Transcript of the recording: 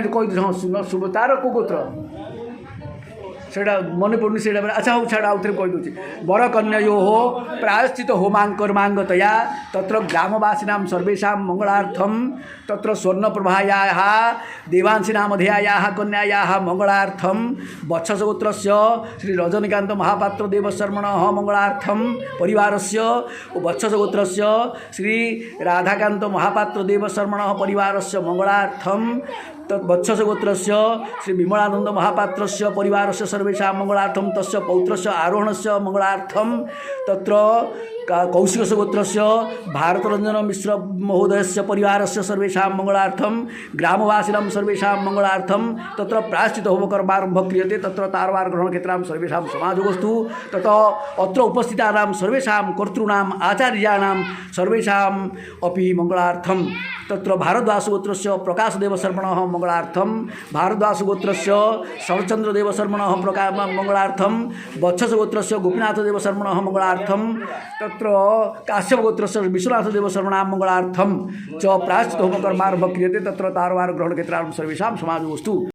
कही हाँ सुन शुभ तार को गोत्र सेटा मन पड़ुनी से अच्छा हो छाड़ आउ थे कहीदे वर कन्या हो प्रायश्चित होमांकर्मांगतया तत्र ग्रामवासीना सर्वेशा मंगलार्थम तत्र स्वर्ण प्रभाया देवांशीनामधेया कन्याया मंगलार्थम वत्सगोत्र श्री रजनीकांत महापात्र देवशर्मण मंगलार्थम परिवार से वत्सगोत्र श्री राधाकांत महापात्र देवशर्मण परिवार से मंगलार्थम तत्वत्सगोत्र श्री विमलानंद महापात्र परिवार से सर्वेशा मंगलार्थम तस् पौत्र आरोहण से मंगलार्थम तत्र कौशिक गोत्र भारत रंजन मिश्र महोदय से परिवार से सर्वेशा मंगलार्थम ग्रामवासीना सर्वेशा मंगलार्थम तत्र प्रायश्चित होमकर्मारंभ क्रियते तत्र तारवार ग्रहण क्षेत्रां सर्वेशा समाजोगस्तु तथा अत्र उपस्थितानां सर्वेशा कर्तॄणाम् आचार्याणां सर्वेशा अपि मंगलार्थम तत्र भारद्वासगोत्र प्रकाश देवशर्मण मंगलार्थम भारद्वासगोत्र शरचंद्र देवशर्मण मंगलार्थम वत्सगोत्र गोपीनाथ देवशर्मण मंगलार्थम तत्र काश्यपगोत्र विश्वनाथ देवशर्मण मंगलार्थम च प्रायश्चित होमकर्मारंभ क्रियते तत्र तारवार ग्रहण क्षेत्रां सर्वेशा समाजोगस्तु।